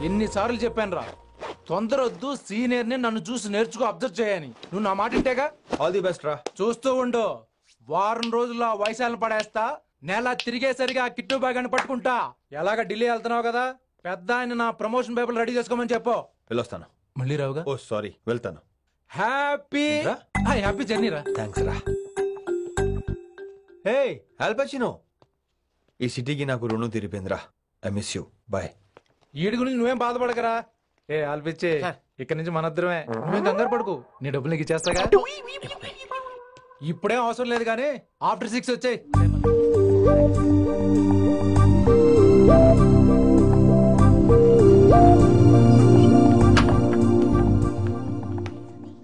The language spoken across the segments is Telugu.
ఎన్నిసార్లు చెప్పాను రా, తొందర వద్దు, సీనియర్ ని నన్ను చూసి నేర్చుకో, అబ్జర్వ్ చేయని. నువ్వు నా మాట ఇంటేగా. ఆల్ ది బెస్ట్ రా. చూస్తూ ఉండు, వారం రోజుల్లో వైశాలను పడేస్తా. నెల తిరిగేసరిగా కిట్టు బ్యాగ్ పట్టుకుంటా. ఎలాగ ఢిల్లీ వెళ్తున్నావు కదా, పెద్ద ఆయన నా ప్రమోషన్ పేపర్లు రెడీ చేసుకోమని చెప్పు. వెళ్ళొస్తాను. మళ్ళీ రావుగా? ఓ సారీ, వెళ్తాను. హ్యాపీ జర్నీ రా. థ్యాంక్స్ రా. హే ఆల్ పచినో, ఈ సిటీకి నాకు రుణం తీరిపోయిందిరా. I miss you. బాయ్. ఈడి గురించి నువ్వేం బాధపడకరా. ఏ ఆల్పిచ్చే, ఇక్కడ నుంచి మనద్దరమే. నువ్వేం కంగారు పడుకు, నీ డబ్బులు నీకు ఇచ్చేస్తాగా. ఇప్పుడేం అవసరం లేదు కానీ ఆఫ్టర్ 6 వచ్చాయి.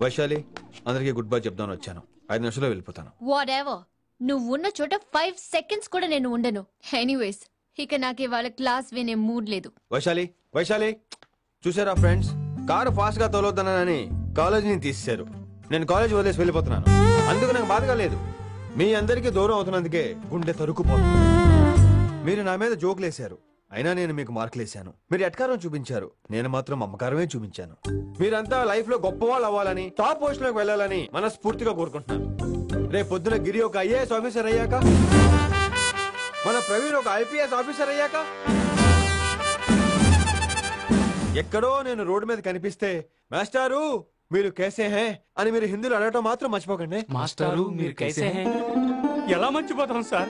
వైశాలి, అందరికి గుడ్ బై చెప్దామని వచ్చాను. 5 నిమిషాల్లో వెళ్ళిపోతాను. వాటెవర్, నువ్వు ఉన్న చోట 5 seconds కూడా నేను ఉండను. ఎనీవేస్, ఇక నాకు ఇవాళ క్లాస్ వినే మూడ్ లేదు. వైశాలి, వైశాలి, చూసారా ఫ్రెండ్స్, కారు ఫాస్ట్ గా తోలొద్దనని కాలేజీని తీసేశారు. నేను కాలేజ్ వదిలేసి వెళ్ళిపోతున్నాను. అందుకు నాకు బాధగా లేదు. మీ అందరికీ దూరం అవుతున్నందుకే గుండె తరుక్కుపోతుంది. మీరు నా మీద జోకులేశారు, అయినా నేను మీకు మార్కులేశాను. మీరు ఎట్కారం చూపించారు, నేను మాత్రం అమ్మకారమే చూపించాను. మీరంతా లైఫ్ లో గొప్ప వాళ్ళు అవ్వాలని, టాప్ పొజిషన్ లోకి వెళ్ళాలని మనస్ఫూర్తిగా కోరుకుంటున్నాను. రేపు పొద్దున గిరి ఒక ఐఏఎస్ ఆఫీసర్ అయ్యాక, మన ప్రవీణ్ ఒక ఐపీఎస్ ఆఫీసర్ అయ్యాక, ఎక్కడో నేను రోడ్డు మీద కనిపిస్తే మాస్టారు మీరు కేసే హే అని మీరు హిందీలో అడగటం మాత్రం మర్చిపోకండి. మాస్టారు మీరు కైసే హై? ఎలా మర్చిపోతాం సార్?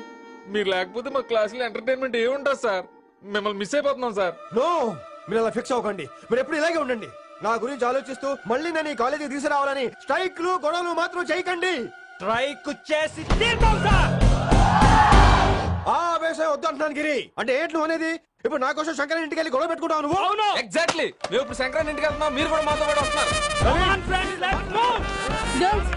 మీరు లేకపోతే మా క్లాసులో ఎంటర్టైన్మెంట్ ఏముంటుంది సార్? మిమ్మల్ని మిస్ అయిపోతున్నాం సార్. నో, మీరు అలా ఫిక్స్ అవ్వకండి. మీరు ఎప్పుడు ఇలాగే ఉండండి. నా గురించి ఆలోచిస్తూ మళ్ళీ నేను ఈ కాలేజీకి తీసుకురావాలని స్ట్రైక్లు గొడవలు మాత్రం చేయకండి. స్ట్రైక్ చేసి తీరుతాం సార్. ఆ ఆవేశం వద్దు అంటున్నాను గిరి. అంటే ఏంటి నువ్వు అనేది? ఇప్పుడు నా కోసం శంకర్ ఇంటికి వెళ్ళి గొడవ పెట్టుకుంటావు నువ్వు? అవును, ఎగ్జాక్ట్లీ. మేము ఇప్పుడు శంకరాన్ని ఇంటికి వెళ్తున్నాం, మీరు కూడా మాతో పాటు వస్తున్నారు. గర్ల్స్,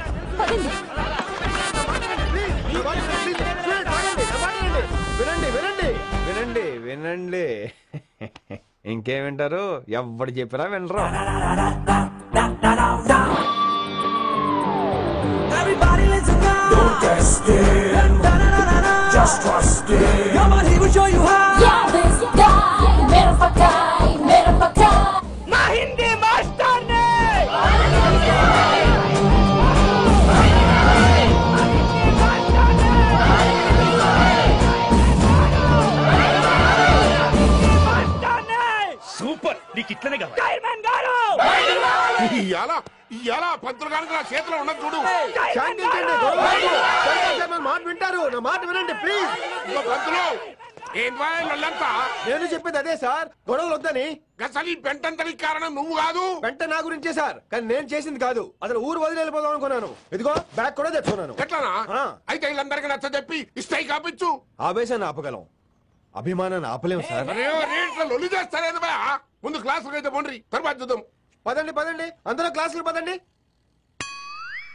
పదండి. వినండి వినండి వినండి వినండి. ఇంకేం వింటారు? ఎవరు చెప్పినా వినరు. Don't test it, just trust it. Come on, he will show you how. Yeah, this guy, mera pakai. Na Hindi master ne. Super, నీకు ఇట్లనే కావాలి. Chairman garu. ఇయాల పంతులు గారికి నా చేతిలో ఉన్నది చూడు. శాంతించండి, గొడవ వద్దు. శంకర్ శర్మ మాట వింటారు, నా మాట వినండి ప్లీజ్. ఇదిగో పంతులు, ఏంటా వాళ్ళంతా? నేను చెప్పేది అదే సార్, గొడవలు వద్దని. అసలు ఈ పెంటంతరికి కారణం నువ్వు కాదు. వెంట నా గురించే సార్, కానీ నేను చేసింది కాదు. అసలు ఊరు వదిలి వెళ్ళిపోదాం అనుకున్నాను. ఇదిగో బ్యాగ్ కూడా తెచ్చుకున్నాను. ఎట్లానా? ఆ. అయితే వీళ్ళందరికీ నచ్చ చెప్పి స్ట్రైక్ ఆపించు. ఆవేశాన్ని ఆపగలం, అభిమానాన్ని ఆపలేం సార్. అరే రేట్ల లొల్లి చేస్తారేది బా. ముందు క్లాసులకు అయితే పోండి, తర్వాత చూద్దాం. పదండి పదండి, అందరూ క్లాసులు పదండి.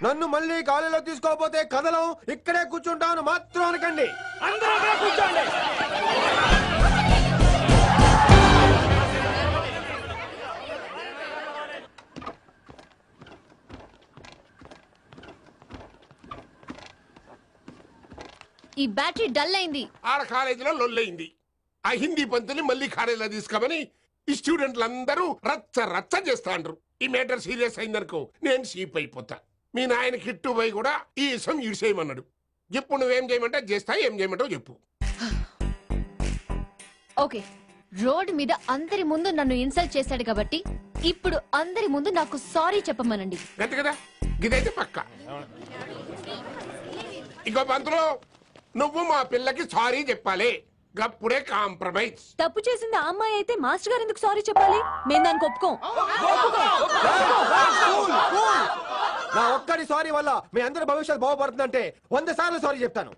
నన్ను మళ్ళీ కాలేజీలో తీసుకోకపోతే కథలం ఇక్కడే కూర్చుంటాను మాత్రం అనకండి. అందరూ అక్కడ కూర్చోండి. ఈ బ్యాటరీ డల్ అయింది. ఆడ కాలేజీలో లొల్లయింది. ఆ హిందీ పంతుని మళ్ళీ కాలేజీలో తీసుకోమని ఈ స్టూడెంట్లందరూ రచ్చ రచ్చ చేస్తాండ్రు. ఈ మేటర్ సీరియస్ అయిందనుకో నేను షీప్ అయిపోతా. మీ నాయన కిట్టు పోయి కూడా ఈ విషయం ఇడిసేయమన్నాడు. ఇప్పుడు నువ్వేం చేయమంటే చేస్తా, ఏం చేయమంటావు చెప్పు. ఓకే, రోడ్ మీద అందరి ముందు నన్ను ఇన్సల్ట్ చేశాడు కాబట్టి ఇప్పుడు అందరి ముందు నాకు సారీ చెప్పమనండి. గంతే కదా, ఇదైతే పక్క. ఇంకో పంతులు, నువ్వు మా పిల్లకి సారీ చెప్పాలి. గప్పుడే కాంప్రమైజ్. తప్పు చేసింది ఆ అమ్మాయి అయితే మాస్టర్ గారు ఎందుకు సారీ చెప్పాలి? మేము దానికి ఒప్పుకోం. నా ఒక్కడి సారీ వల్ల మీ అందరి భవిష్యత్తు బాగుపడుతుందంటే 100 సార్లు సారీ చెప్తాను.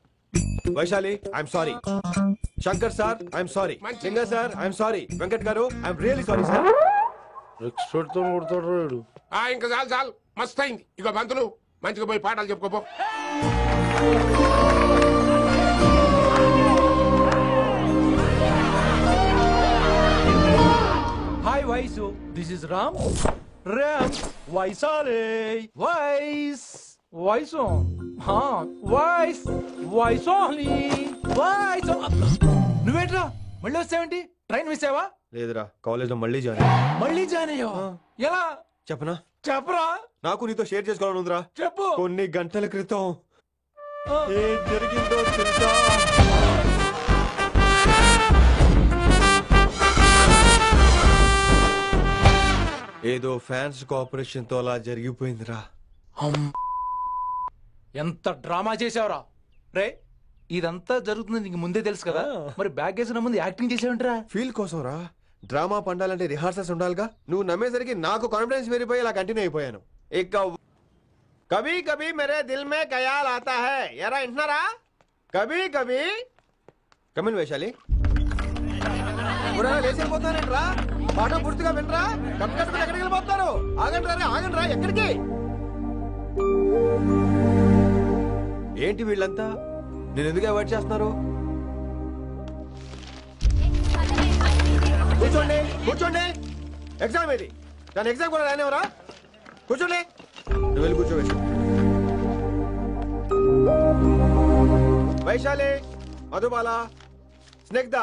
Vaishali, I'm sorry. Shankar sir, I'm sorry. లింగ సార్, ఐఎమ్ సారీ. వెంకట్ గారు, ఐఎమ్ రియల్లీ సారీ సార్. ఇంకా చాలు చాలు, మస్తు అయింది. ఇక పంతులు మంచిగా పోయి పాఠాలు చెప్పుకోపో. Hi Vaisu, this is Ram. Ram వైసాలే. వైస్ వైసు, వైస్ వైసోని వైస్. నువ్వేంట్రా మళ్ళీ వచ్చావేంటి? ట్రైన్ మిస్ అయ్యావా? లేదురా, కాలేజ్ లో మళ్ళీ జాయిన్ అయ్యా. మళ్ళీ జాయిన్ అయ్యావా? ఎలా? చెప్పనా? చెప్పరా. నాకు నీతో షేర్ చేసుకోవాలని ఉందిరా. చెప్పు. కొన్ని గంటల క్రితం ఏం జరిగిందో తెలుసా? ఏదో ఫ్యాన్స్ కోఆపరేషన్ తో అలా జరిగిపోయిందిరా. ఎంత డ్రామా చేసావురా రే. ఇదంతా జరుగుతుంది నీకు ముందే తెలుసు కదా, మరి బ్యాగ్ వేసిన ముందు యాక్టింగ్ చేసావంటరా? ఫీల్ కోసం రా. డ్రామా పండాలంటే రిహార్సల్స్ ఉండాలిగా. నువ్వు నమ్మేసరికి నాకు కాన్ఫిడెన్స్ పెరిగిపోయి ఇలా కంటిన్యూ అయిపోయాను. ఇక కభీ కభీ మేరే దిల్ మే ఖయాల్ ఆతా హై, ఎరా వింటున్నారా? కభీ కభీ కమిన్ వైశాలి. లేచి వెళ్ళిపోతానంట్రా. పాఠం పూర్తిగా వినరా? కట్టుకట్టుకుని ఎక్కడికి వెళ్ళిపోతారు? ఆగండి రా, ఎక్కడికి? ఏంటి వీళ్ళంతా నేను ఎందుకు అవాయిడ్ చేస్తున్నారు? కూర్చోండి. ఎగ్జామ్ ఏది? దాని ఎగ్జామ్ కూడా రానివరా? కూర్చోండి. నువ్వు వెళ్ళి కూర్చో Vaishali, Madhubala, Snigdha,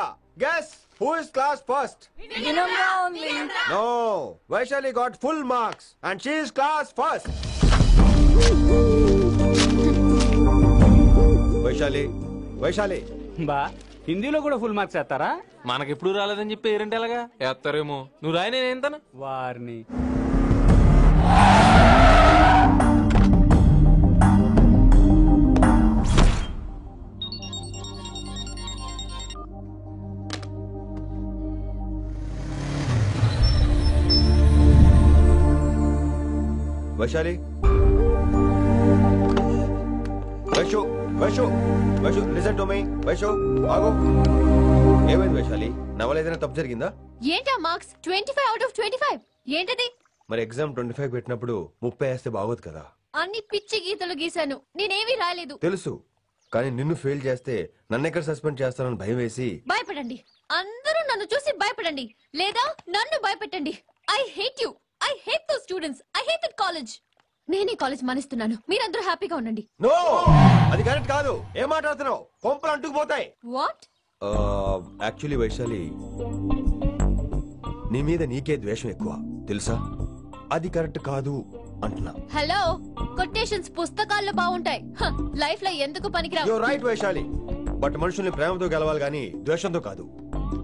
guess who is class first? No, Vaishali got full marks and she is class first. Vaishali బా హిందీలో కూడా ఫుల్ మార్క్స్ వేస్తారా? మనకెప్పుడు రాలేదని చెప్పి ఏరంటే ఎలాగా వేస్తారేమో. నువ్వు రాయి, నేను ఏంతాను వారిని. Vaishali, Vaishu listen to me. Vaishu ఆగు. ఏమైంది వైశాలి? నవల ఏదైనా తప్పు జరిగిందా? ఏంటా మార్క్స్? 25 out of 25 ఏంటది? మరి ఎగ్జామ్ 25 పెట్టినప్పుడు 30 వేస్తే బాగోదు కదా. అన్ని పిచ్చి గీతలు గీశాను, నేనేమీ రాలేదు. తెలుసు, కానీ నిన్ను ఫెయిల్ చేస్తే నన్ను ఎక్కడ సస్పెండ్ చేస్తానని భయం వేసి. భయపడండి, అందరూ నన్ను చూసి భయపడండి, లేదా నన్ను భయపెట్టండి. I hate you, I hate those students, I hate that college. నేనే కాలేజ్ మానేస్తున్నాను, మీరందరూ హ్యాపీగా ఉండండి. నో, అది కరెక్ట్ కాదు. ఏం మాట్లాడుతున్నావు? కొంపలు అంటుకుపోతాయి. వాట్? యాక్చువల్లీ వైశాలి, నీ మీద నీకే ద్వేషం ఎక్కువ తెలుసా? అది కరెక్ట్ కాదు అంటున్నా. హలో, కొటేషన్స్ పుస్తకాల్లో బాగుంటాయి, లైఫ్ లో ఎందుకు పనికిరావు. యు రైట్ వైశాలి, బట్ మనుషుల్ని ప్రేమతో గెలవాలి గాని ద్వేషంతో కాదు.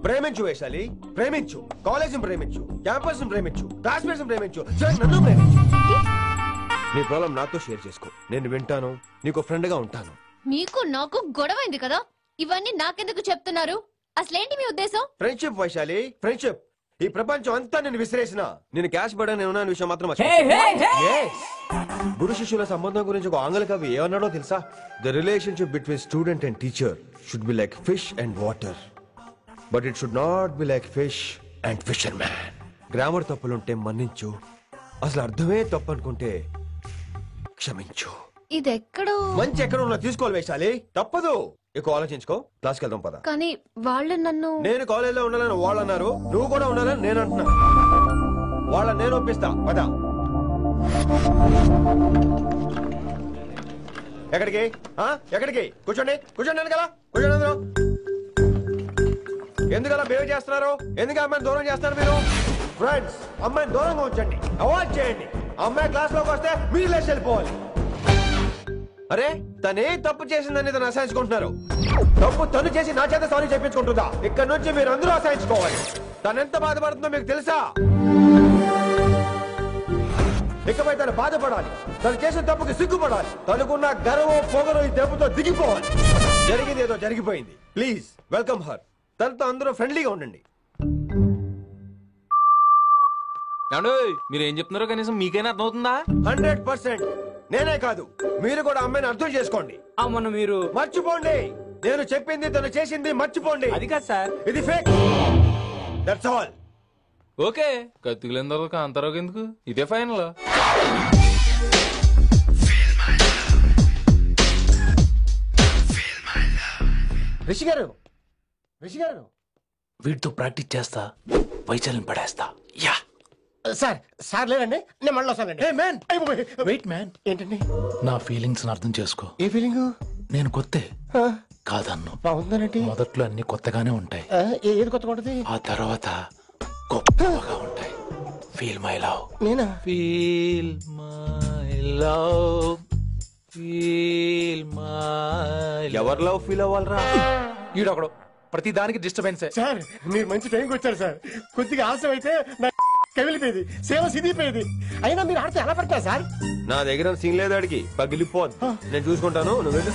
ప్రేమించు వైశాలి, ప్రేమించు. కాలేజ్ ప్రేమించు, క్యాంపస్ ప్రేమించు, క్లాస్మేట్స్ ప్రేమించు, నన్ను ప్రేమించు. నీ ప్రాబ్లం నాతో షేర్ చేసుకో, నేను వింటాను, నీకు ఫ్రెండ్ గా ఉంటాను. మీకు నాకు గొడవైంది కదా, ఇవన్నీ నాకెందుకు చెప్తున్నారు? అసలేంటి మీ ఉద్దేశం? Friendship Vaishali, friendship. ఈ ప్రపంచం అంతా నేను విసిరేసిన నేను క్యాష్ పడా నేను ఉన్న విషయం మాత్రం గురు శిష్యుల సంబంధం గురించి ఒక ఆంగ్ల కవి ఏమన్నాడో తెలుసా? The relationship between student and teacher should be like fish and water, but it should not be like fish and fisherman. Grammar తప్పులుంటే మన్నించు, అసలు అర్థమే తప్పు అనుకుంటే క్షమించు. ఇది ఎక్కడో మంచి ఎక్కడ ఉన్నా తీసుకోవాలి వైశాలి, తప్పదు. ఎక్కువ ఆలోచించుకో, క్లాస్కి వెళ్దాం పద. కానీ వాళ్ళు నన్ను. నేను కాలేజీలో ఉండాలని వాళ్ళు అన్నారు, నువ్వు కూడా ఉండాలని నేను అంటున్నా. వాళ్ళని నేను ఒప్పిస్తా, పద. ఎక్కడికి? ఎక్కడికి? కూర్చోండి కదా, కూర్చోండి అందరూ. ఎందుకలా బిహేవ్ చేస్తున్నారు? ఎందుకు అమ్మాయిని దూరం చేస్తారు మీరు? ఫ్రెండ్స్, అమ్మాయిని దూరంగా ఉంచండి, అవాయిడ్ చేయండి. అమ్మాయి క్లాస్ లోకి వస్తే మీరు లేచి వెళ్ళిపోవాలి. అరే, తనే తప్పు చేసిందని తను అసహించుకుంటున్నారు. తప్పు తను చేసి నా చేత సారీ చెప్పించుకుంటుందా? ఇక్కడ నుంచి మీరు అందరూ అసహించుకోవాలి. తను ఎంత బాధపడుతుందో మీకు తెలుసా? ఇకపై తను బాధపడాలి, తను చేసిన తప్పుకి సిగ్గుపడాలి. తనకున్న గర్వం పొగరు ఈ దెబ్బతో దిగిపోవాలి. జరిగింది ఏదో జరిగిపోయింది. Please welcome her. తనతో అందరూ ఫ్రెండ్లీగా ఉండండి. మీరు ఏం చెప్తున్నారో కనీసం మీకైనా అర్థమవుతుందా? 100% నేనే కాదు, మీరు కూడా అమ్మాయిని అర్థం చేసుకోండి. మొన్న మీరు మర్చిపోండి, నేను చెప్పింది తను చేసింది మర్చిపోండి. అది కాదు సార్, ఇది ఫేక్. That's all. ఓకే, కత్తిలేని తర్వాత కాంతారావు ఎందుకు? ఇదే ఫైనల్. రిషి గారు, వీటితో ప్రాక్టీస్ చేస్తా, వైశాలిని పడేస్తా. యా సార్ లేదండి, నేను మళ్ళీ వస్తానండి. వెయిట్ మ్యాన్, ఏంటండి? నా ఫీలింగ్స్ అర్థం చేసుకో. ఏ ఫీలింగ్? నేను కొత్తే కాదన్ను. బాగుందనండి. మొదట్లో అన్ని కొత్తగానే ఉంటాయి, ఏది కొత్తగా ఉంటుంది? ఆ తర్వాత గొప్పగా ఉంటాయి. Feel my love. నేనా? Feel my love, feel my. ఎవరి లవ్ ఫీల్ అవ్వాలరా? ఈడొకడు ప్రతి దానికి డిస్టర్బెన్సే. సార్ మీరు మంచి టైంకి వచ్చారు సార్. కొద్దిగా ఆలస్యం అయితే నా కమిలిపోయేది, సేవ సిదిపోయేది. అయినా మీరు ఆడితే ఎలా పడతారు సార్? నా దగ్గర సీన్ లేదు, అడిగి పగిలిపోద్ది. నేను చూసుకుంటాను, నువ్వు వెళ్ళు.